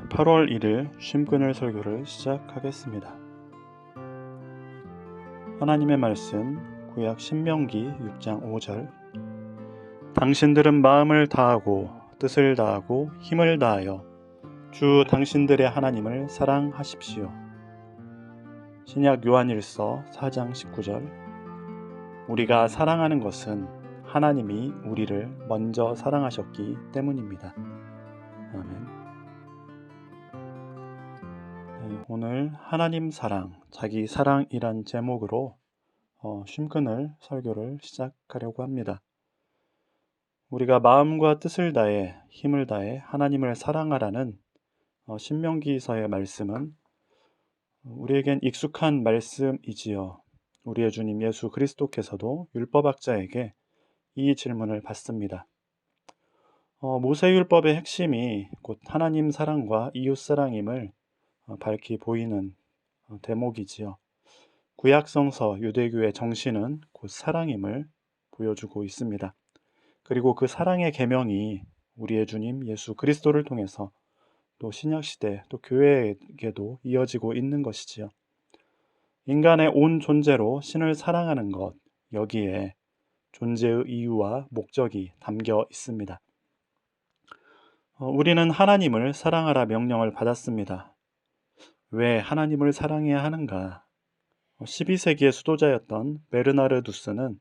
8월 1일 쉼끈을 설교를 시작하겠습니다. 하나님의 말씀 구약 신명기 6장 5절. 당신들은 마음을 다하고 뜻을 다하고 힘을 다하여 주 당신들의 하나님을 사랑하십시오. 신약 요한일서 4장 19절. 우리가 사랑하는 것은 하나님이 우리를 먼저 사랑하셨기 때문입니다. 아멘. 오늘 하나님 사랑, 자기 사랑이란 제목으로 쉼끈을 설교를 시작하려고 합니다. 우리가 마음과 뜻을 다해 힘을 다해 하나님을 사랑하라는 신명기서의 말씀은 우리에겐 익숙한 말씀이지요. 우리의 주님 예수 그리스도께서도 율법학자에게 이 질문을 받습니다. 모세율법의 핵심이 곧 하나님 사랑과 이웃 사랑임을 밝히 보이는 대목이지요. 구약성서 유대교의 정신은 곧 사랑임을 보여주고 있습니다. 그리고 그 사랑의 계명이 우리의 주님 예수 그리스도를 통해서 또 신약시대 또 교회에게도 이어지고 있는 것이지요. 인간의 온 존재로 신을 사랑하는 것, 여기에 존재의 이유와 목적이 담겨 있습니다. 우리는 하나님을 사랑하라 명령을 받았습니다. 왜 하나님을 사랑해야 하는가? 12세기의 수도자였던 베르나르두스는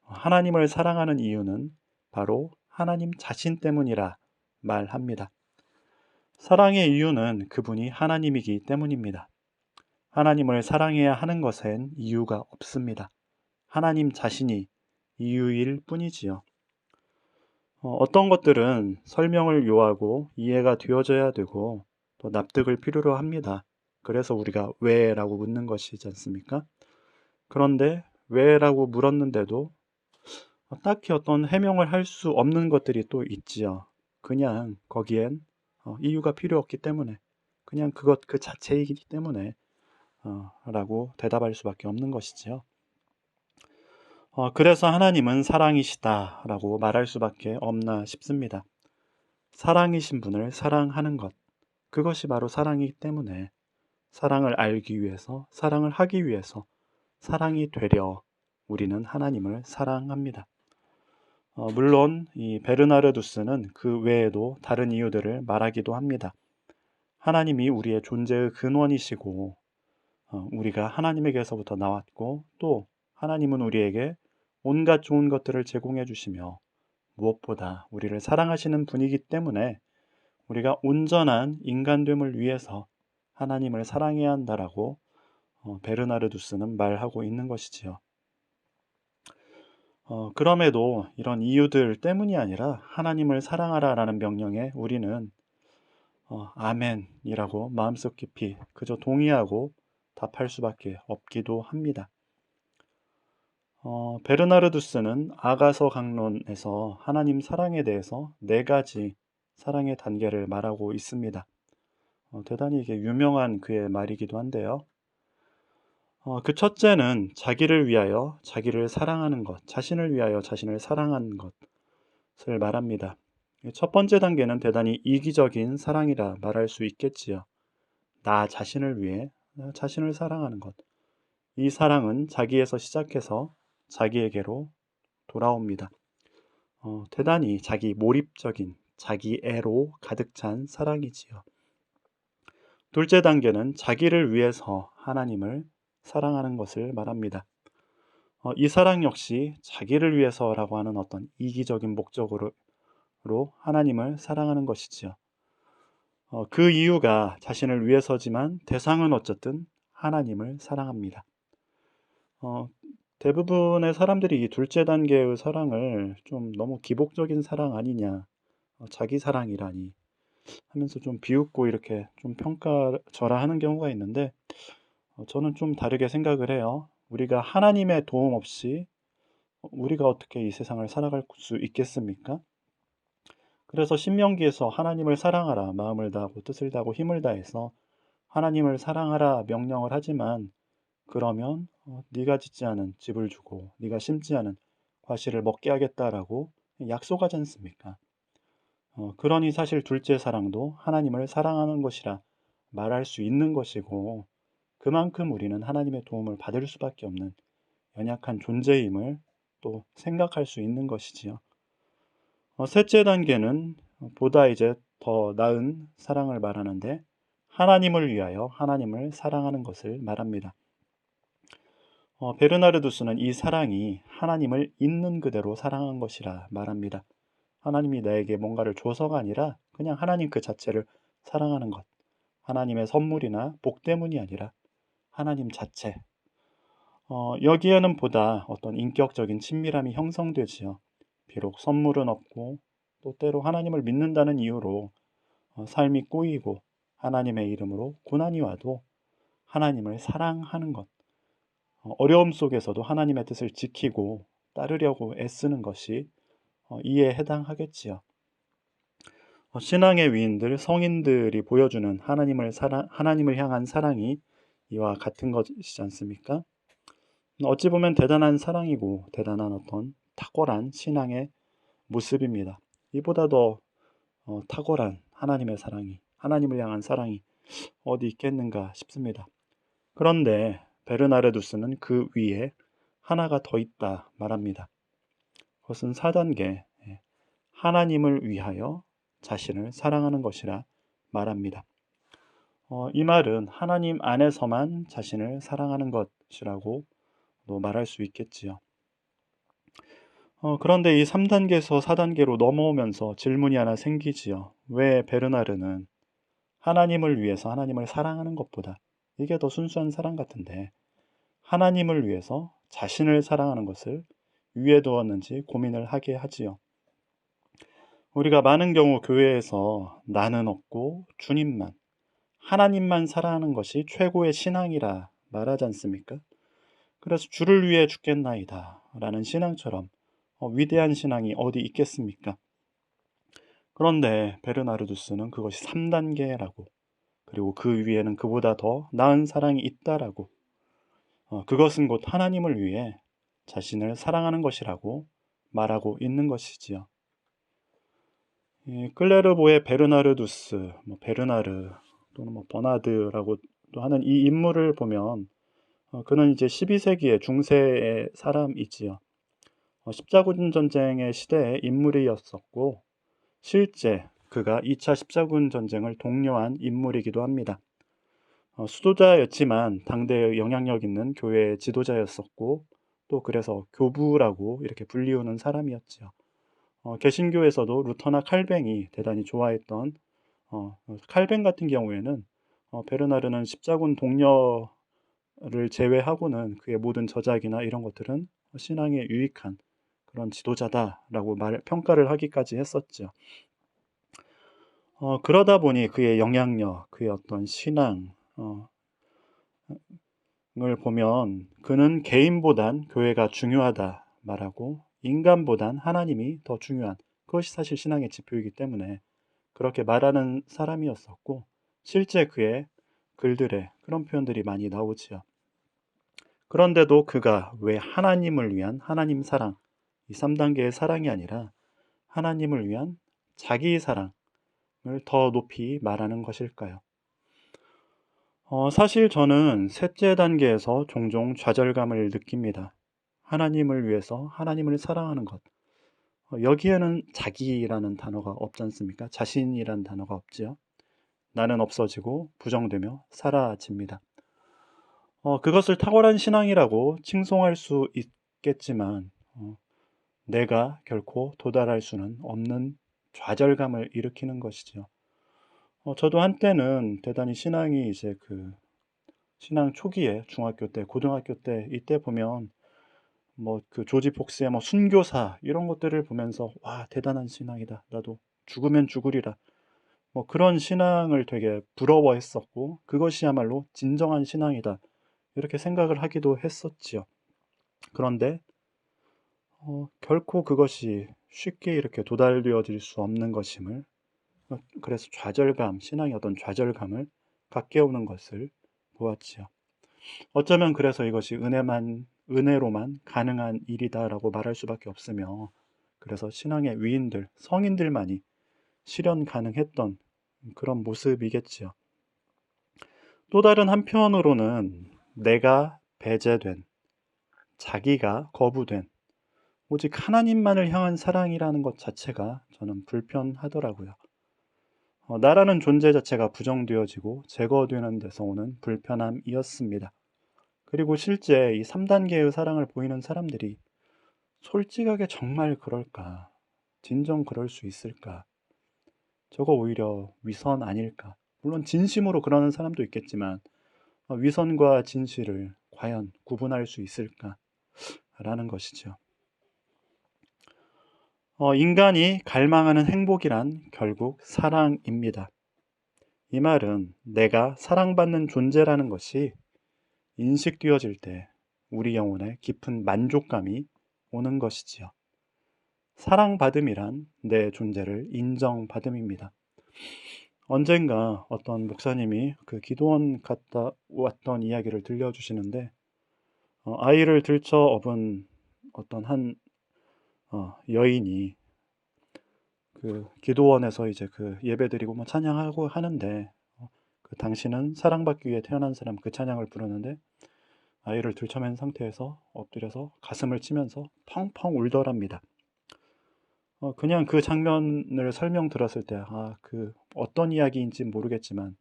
하나님을 사랑하는 이유는 바로 하나님 자신 때문이라 말합니다. 사랑의 이유는 그분이 하나님이기 때문입니다. 하나님을 사랑해야 하는 것엔 이유가 없습니다. 하나님 자신이 이유일 뿐이지요. 어떤 것들은 설명을 요하고 이해가 되어져야 되고 또 납득을 필요로 합니다. 그래서 우리가 왜라고 묻는 것이지 않습니까? 그런데 왜라고 물었는데도 딱히 어떤 해명을 할 수 없는 것들이 또 있지요. 그냥 거기엔 이유가 필요 없기 때문에 그냥 그것 그 자체이기 때문에 라고 대답할 수밖에 없는 것이지요. 그래서 하나님은 사랑이시다 라고 말할 수밖에 없나 싶습니다. 사랑이신 분을 사랑하는 것, 그것이 바로 사랑이기 때문에 사랑을 알기 위해서, 사랑을 하기 위해서, 사랑이 되려 우리는 하나님을 사랑합니다. 물론 이 베르나르두스는 그 외에도 다른 이유들을 말하기도 합니다. 하나님이 우리의 존재의 근원이시고 우리가 하나님에게서부터 나왔고 또 하나님은 우리에게 온갖 좋은 것들을 제공해 주시며 무엇보다 우리를 사랑하시는 분이기 때문에 우리가 온전한 인간됨을 위해서 하나님을 사랑해야 한다라고 베르나르두스는 말하고 있는 것이지요. 그럼에도 이런 이유들 때문이 아니라 하나님을 사랑하라라는 명령에 우리는 아멘이라고 마음속 깊이 그저 동의하고 답할 수밖에 없기도 합니다. 베르나르두스는 아가서 강론에서 하나님 사랑에 대해서 4가지 사랑의 단계를 말하고 있습니다. 대단히 이게 유명한 그의 말이기도 한데요. 그 첫째는 자기를 위하여 자기를 사랑하는 것, 자신을 위하여 자신을 사랑하는 것을 말합니다. 첫 번째 단계는 대단히 이기적인 사랑이라 말할 수 있겠지요. 나 자신을 위해 나 자신을 사랑하는 것. 이 사랑은 자기에서 시작해서 자기에게로 돌아옵니다. 대단히 자기 몰입적인 자기애로 가득 찬 사랑이지요. 둘째 단계는 자기를 위해서 하나님을 사랑하는 것을 말합니다. 이 사랑 역시 자기를 위해서라고 하는 어떤 이기적인 목적으로 하나님을 사랑하는 것이지요. 그 이유가 자신을 위해서지만 대상은 어쨌든 하나님을 사랑합니다. 대부분의 사람들이 이 둘째 단계의 사랑을 좀 너무 기복적인 사랑 아니냐, 자기 사랑이라니 하면서 좀 비웃고 이렇게 좀 평가절하하는 경우가 있는데 저는 좀 다르게 생각을 해요. 우리가 하나님의 도움 없이 우리가 어떻게 이 세상을 살아갈 수 있겠습니까? 그래서 신명기에서 하나님을 사랑하라, 마음을 다하고 뜻을 다하고 힘을 다해서 하나님을 사랑하라 명령을 하지만 그러면 네가 짓지 않은 집을 주고 네가 심지 않은 과실을 먹게 하겠다라고 약속하지 않습니까? 그러니 사실 둘째 사랑도 하나님을 사랑하는 것이라 말할 수 있는 것이고, 그만큼 우리는 하나님의 도움을 받을 수밖에 없는 연약한 존재임을 또 생각할 수 있는 것이지요. 셋째 단계는 보다 이제 더 나은 사랑을 말하는데, 하나님을 위하여 하나님을 사랑하는 것을 말합니다. 베르나르두스는 이 사랑이 하나님을 있는 그대로 사랑한 것이라 말합니다. 하나님이 나에게 뭔가를 줘서가 아니라 그냥 하나님 그 자체를 사랑하는 것. 하나님의 선물이나 복 때문이 아니라 하나님 자체. 여기에는 보다 어떤 인격적인 친밀함이 형성되지요. 비록 선물은 없고 또 때로 하나님을 믿는다는 이유로 삶이 꼬이고 하나님의 이름으로 고난이 와도 하나님을 사랑하는 것. 어려움 속에서도 하나님의 뜻을 지키고 따르려고 애쓰는 것이 이에 해당하겠지요. 신앙의 위인들, 성인들이 보여주는 하나님을 향한 사랑이 이와 같은 것이지 않습니까? 어찌 보면 대단한 사랑이고 대단한 어떤 탁월한 신앙의 모습입니다. 이보다 더 탁월한 하나님의 사랑이, 하나님을 향한 사랑이 어디 있겠는가 싶습니다. 그런데 베르나르두스는 그 위에 하나가 더 있다 말합니다. 그것은 4단계, 하나님을 위하여 자신을 사랑하는 것이라 말합니다. 이 말은 하나님 안에서만 자신을 사랑하는 것이라고 말할 수 있겠지요. 그런데 이 3단계에서 4단계로 넘어오면서 질문이 하나 생기지요. 왜 베르나르는 하나님을 위해서 하나님을 사랑하는 것보다, 이게 더 순수한 사랑 같은데, 하나님을 위해서 자신을 사랑하는 것을 위에 두었는지 고민을 하게 하지요. 우리가 많은 경우 교회에서 나는 없고 주님만, 하나님만 사랑하는 것이 최고의 신앙이라 말하지 않습니까? 그래서 주를 위해 죽겠나이다 라는 신앙처럼 위대한 신앙이 어디 있겠습니까? 그런데 베르나르두스는 그것이 3단계라고, 그리고 그 위에는 그보다 더 나은 사랑이 있다라고, 그것은 곧 하나님을 위해 자신을 사랑하는 것이라고 말하고 있는 것이지요. 클레르보의 베르나르두스, 베르나르 또는 버나드라고 또 하는 이 인물을 보면 그는 이제 12세기의 중세의 사람이지요. 십자군 전쟁의 시대의 인물이었었고, 실제 그가 2차 십자군 전쟁을 독려한 인물이기도 합니다. 수도자였지만 당대의 영향력 있는 교회의 지도자였었고, 또 그래서 교부라고 이렇게 불리우는 사람이었지요. 개신교에서도 루터나 칼뱅이 대단히 좋아했던, 칼뱅 같은 경우에는 베르나르는 십자군 동료를 제외하고는 그의 모든 저작이나 이런 것들은 신앙에 유익한 그런 지도자다라고 평가를 하기까지 했었죠. 그러다 보니 그의 영향력, 그의 어떤 신앙, 을 보면 그는 개인보단 교회가 중요하다 말하고, 인간보단 하나님이 더 중요한, 그것이 사실 신앙의 지표이기 때문에 그렇게 말하는 사람이었었고, 실제 그의 글들에 그런 표현들이 많이 나오지요. 그런데도 그가 왜 하나님을 위한 하나님 사랑, 이 3단계의 사랑이 아니라 하나님을 위한 자기 사랑을 더 높이 말하는 것일까요? 사실 저는 셋째 단계에서 종종 좌절감을 느낍니다. 하나님을 위해서 하나님을 사랑하는 것. 여기에는 자기라는 단어가 없지 않습니까? 자신이라는 단어가 없지요. 나는 없어지고 부정되며 사라집니다. 그것을 탁월한 신앙이라고 칭송할 수 있겠지만, 내가 결코 도달할 수는 없는 좌절감을 일으키는 것이죠. 저도 한때는 대단히 신앙이 이제 신앙 초기에 중학교 때, 고등학교 때 이때 보면 그 조지 폭스의 순교사 이런 것들을 보면서 와, 대단한 신앙이다. 나도 죽으면 죽으리라. 그런 신앙을 되게 부러워했었고, 그것이야말로 진정한 신앙이다. 이렇게 생각을 하기도 했었지요. 그런데 결코 그것이 쉽게 이렇게 도달되어질 수 없는 것임을, 그래서 좌절감, 신앙의 어떤 좌절감을 갖게 오는 것을 보았지요. 어쩌면 그래서 이것이 은혜로만 가능한 일이다라고 말할 수밖에 없으며, 그래서 신앙의 위인들, 성인들만이 실현 가능했던 그런 모습이겠지요. 또 다른 한편으로는 내가 배제된, 자기가 거부된, 오직 하나님만을 향한 사랑이라는 것 자체가 저는 불편하더라고요. 나라는 존재 자체가 부정되어지고 제거되는 데서 오는 불편함이었습니다. 그리고 실제 이 3단계의 사랑을 보이는 사람들이 솔직하게 정말 그럴까? 진정 그럴 수 있을까? 저거 오히려 위선 아닐까? 물론 진심으로 그러는 사람도 있겠지만 위선과 진실을 과연 구분할 수 있을까라는 것이죠. 인간이 갈망하는 행복이란 결국 사랑입니다. 이 말은 내가 사랑받는 존재라는 것이 인식되어질 때 우리 영혼에 깊은 만족감이 오는 것이지요. 사랑받음이란 내 존재를 인정받음입니다. 언젠가 어떤 목사님이 그 기도원 갔다 왔던 이야기를 들려주시는데 아이를 들쳐 업은 어떤 한 여인이 그 기도원에서 이제 그 예배드리고 뭐 찬양하고 하는데 그 당신은 사랑받기 위해 태어난 사람 그 찬양을 부르는데 아이를 들쳐맨 상태에서 엎드려서 가슴을 치면서 펑펑 울더랍니다. 그냥 그 장면을 설명 들었을 때, 그 어떤 이야기인지 모르겠지만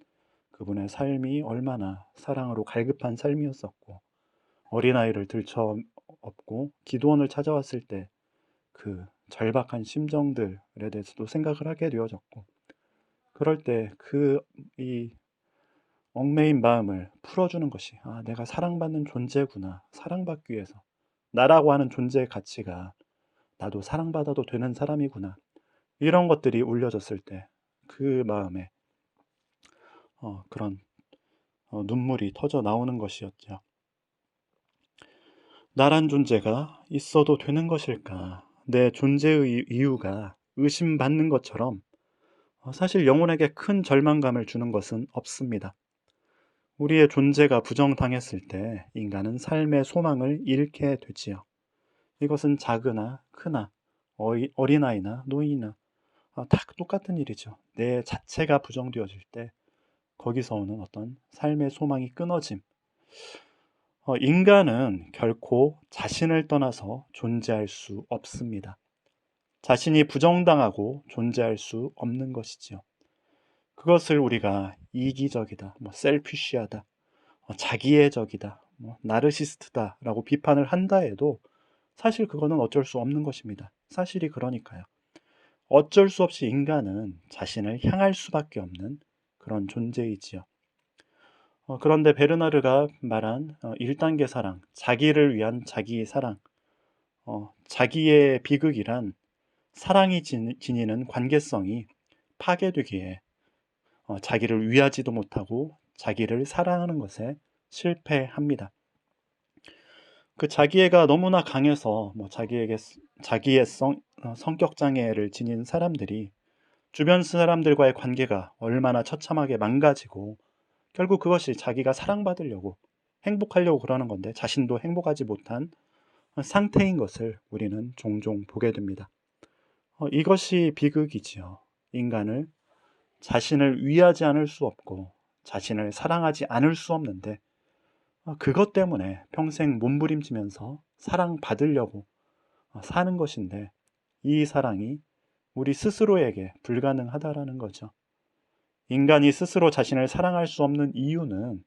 그분의 삶이 얼마나 사랑으로 갈급한 삶이었었고, 어린아이를 들쳐 업고 기도원을 찾아왔을 때 그 절박한 심정들에 대해서도 생각을 하게 되어졌고, 그럴 때 이 얽매인 마음을 풀어주는 것이, 내가 사랑받는 존재구나. 사랑받기 위해서. 나라고 하는 존재의 가치가 나도 사랑받아도 되는 사람이구나. 이런 것들이 울려졌을 때 그 마음에 그런 눈물이 터져 나오는 것이었죠. 나란 존재가 있어도 되는 것일까? 내 존재의 이유가 의심받는 것처럼 사실 영혼에게 큰 절망감을 주는 것은 없습니다. 우리의 존재가 부정당했을 때 인간은 삶의 소망을 잃게 되지요. 이것은 작으나 크나 어린아이나 노인이나 다 똑같은 일이죠. 내 자체가 부정되어질 때 거기서 오는 어떤 삶의 소망이 끊어짐. 인간은 결코 자신을 떠나서 존재할 수 없습니다. 자신이 부정당하고 존재할 수 없는 것이지요. 그것을 우리가 이기적이다, 셀피쉬하다, 자기애적이다, 나르시스트다라고 비판을 한다 해도 사실 그거는 어쩔 수 없는 것입니다. 사실이 그러니까요. 어쩔 수 없이 인간은 자신을 향할 수밖에 없는 그런 존재이지요. 그런데 베르나르가 말한 1단계 사랑, 자기를 위한 자기 사랑, 자기의 비극이란 사랑이 지니는 관계성이 파괴되기에 자기를 위하지도 못하고 자기를 사랑하는 것에 실패합니다. 그 자기애가 너무나 강해서 자기애성 성격 장애를 지닌 사람들이 주변 사람들과의 관계가 얼마나 처참하게 망가지고 결국 그것이 자기가 사랑받으려고 행복하려고 그러는 건데 자신도 행복하지 못한 상태인 것을 우리는 종종 보게 됩니다. 이것이 비극이지요. 인간을 자신을 위하지 않을 수 없고 자신을 사랑하지 않을 수 없는데 그것 때문에 평생 몸부림치면서 사랑받으려고 사는 것인데 이 사랑이 우리 스스로에게 불가능하다라는 거죠. 인간이 스스로 자신을 사랑할 수 없는 이유는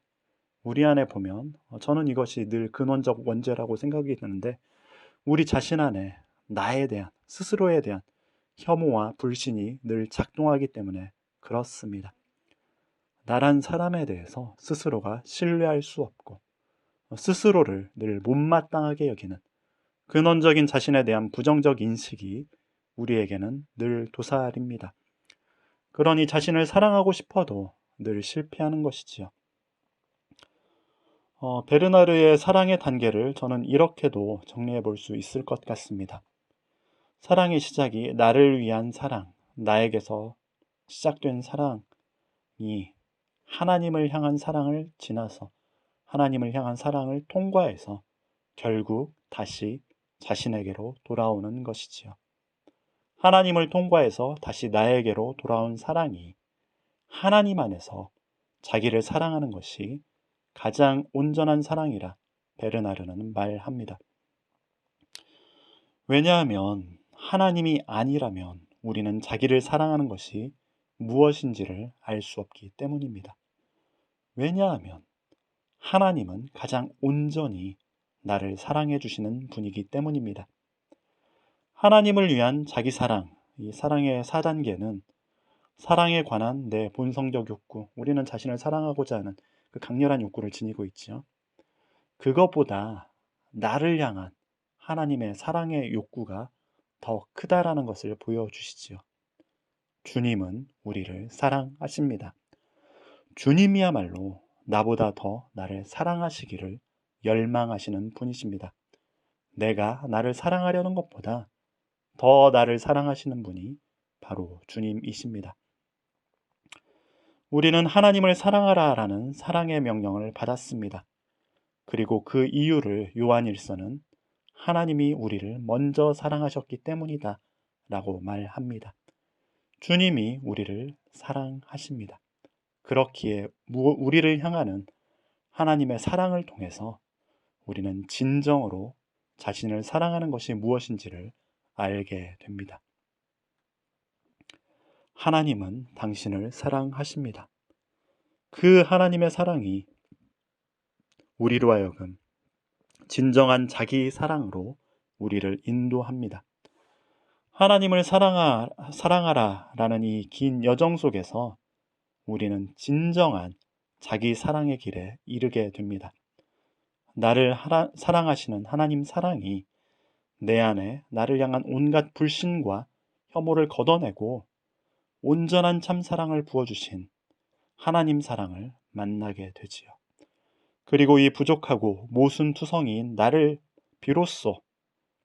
우리 안에 보면 저는 이것이 늘 근원적 원죄라고 생각이 드는데 우리 자신 안에 나에 대한 스스로에 대한 혐오와 불신이 늘 작동하기 때문에 그렇습니다. 나란 사람에 대해서 스스로가 신뢰할 수 없고 스스로를 늘 못마땅하게 여기는 근원적인 자신에 대한 부정적 인식이 우리에게는 늘 도살입니다. 그러니 자신을 사랑하고 싶어도 늘 실패하는 것이지요. 베르나르의 사랑의 단계를 저는 이렇게도 정리해 볼 수 있을 것 같습니다. 사랑의 시작이 나를 위한 사랑, 나에게서 시작된 사랑이 하나님을 향한 사랑을 지나서 하나님을 향한 사랑을 통과해서 결국 다시 자신에게로 돌아오는 것이지요. 하나님을 통과해서 다시 나에게로 돌아온 사랑이 하나님 안에서 자기를 사랑하는 것이 가장 온전한 사랑이라 베르나르는 말합니다. 왜냐하면 하나님이 아니라면 우리는 자기를 사랑하는 것이 무엇인지를 알 수 없기 때문입니다. 왜냐하면 하나님은 가장 온전히 나를 사랑해 주시는 분이기 때문입니다. 하나님을 위한 자기 사랑, 이 사랑의 4단계는 사랑에 관한 내 본성적 욕구, 우리는 자신을 사랑하고자 하는 그 강렬한 욕구를 지니고 있죠. 그것보다 나를 향한 하나님의 사랑의 욕구가 더 크다라는 것을 보여주시지요. 주님은 우리를 사랑하십니다. 주님이야말로 나보다 더 나를 사랑하시기를 열망하시는 분이십니다. 내가 나를 사랑하려는 것보다 더 나를 사랑하시는 분이 바로 주님이십니다. 우리는 하나님을 사랑하라라는 사랑의 명령을 받았습니다. 그리고 그 이유를 요한일서는 하나님이 우리를 먼저 사랑하셨기 때문이다 라고 말합니다. 주님이 우리를 사랑하십니다. 그렇기에 우리를 향하는 하나님의 사랑을 통해서 우리는 진정으로 자신을 사랑하는 것이 무엇인지를 알게 됩니다. 하나님은 당신을 사랑하십니다. 그 하나님의 사랑이 우리로 하여금 진정한 자기 사랑으로 우리를 인도합니다. 하나님을 사랑하라라는 이 긴 여정 속에서 우리는 진정한 자기 사랑의 길에 이르게 됩니다. 나를 사랑하시는 하나님 사랑이 내 안에 나를 향한 온갖 불신과 혐오를 걷어내고 온전한 참 사랑을 부어주신 하나님 사랑을 만나게 되지요. 그리고 이 부족하고 모순투성이인 나를 비로소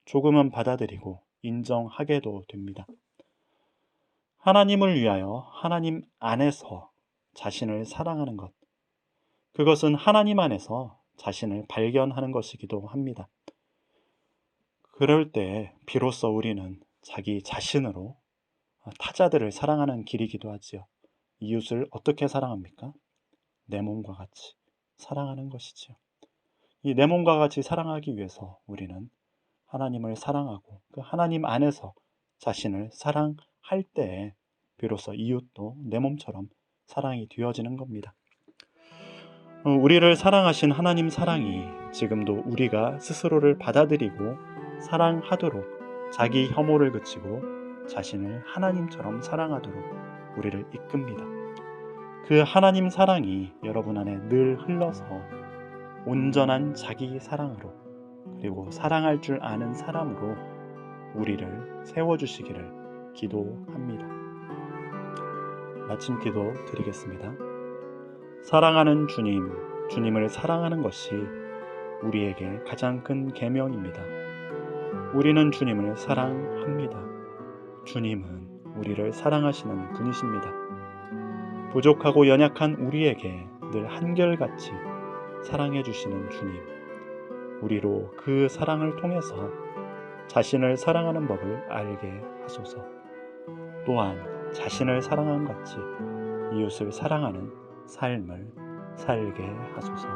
조금은 받아들이고 인정하게도 됩니다. 하나님을 위하여 하나님 안에서 자신을 사랑하는 것, 그것은 하나님 안에서 자신을 발견하는 것이기도 합니다. 그럴 때 비로소 우리는 자기 자신으로 타자들을 사랑하는 길이기도 하지요. 이웃을 어떻게 사랑합니까? 내 몸과 같이 사랑하는 것이지요. 이 내 몸과 같이 사랑하기 위해서 우리는 하나님을 사랑하고 그 하나님 안에서 자신을 사랑할 때에 비로소 이웃도 내 몸처럼 사랑이 되어지는 겁니다. 우리를 사랑하신 하나님 사랑이 지금도 우리가 스스로를 받아들이고 사랑하도록 자기 혐오를 그치고 자신을 하나님처럼 사랑하도록 우리를 이끕니다. 그 하나님 사랑이 여러분 안에 늘 흘러서 온전한 자기 사랑으로 그리고 사랑할 줄 아는 사람으로 우리를 세워주시기를 기도합니다. 마침 기도 드리겠습니다. 사랑하는 주님, 주님을 사랑하는 것이 우리에게 가장 큰 계명입니다. 우리는 주님을 사랑합니다. 주님은 우리를 사랑하시는 분이십니다. 부족하고 연약한 우리에게 늘 한결같이 사랑해 주시는 주님, 우리로 그 사랑을 통해서 자신을 사랑하는 법을 알게 하소서. 또한 자신을 사랑함 같이 이웃을 사랑하는 삶을 살게 하소서.